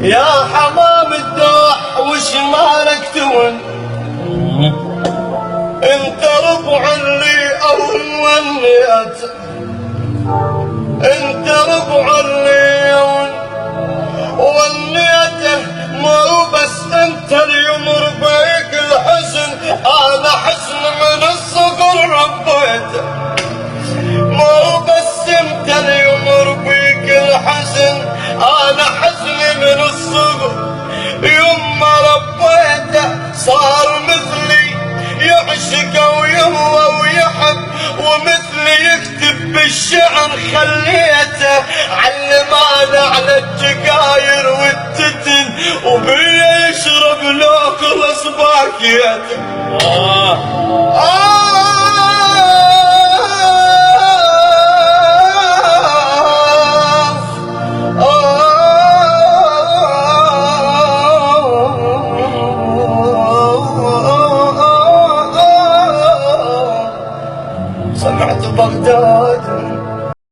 يا حمام الدوح وش مالك تون؟ انت ربع اللي ونيت، انت ربع اللي ونيته، مو بس انت اللي يمر بيك الحزن، انا حزن من الصغر ربيته. مو بس انت اللي يمر بيك الحزن، انا حزني من الصغر يما ربيته. صار مثلي يعشق ويهوى ويحب، ومثلي يكتب بالشعر خليته. علمانا على الجقاير والتتن، وبيه يشرب لو خلص باكيته. سمعت بغداد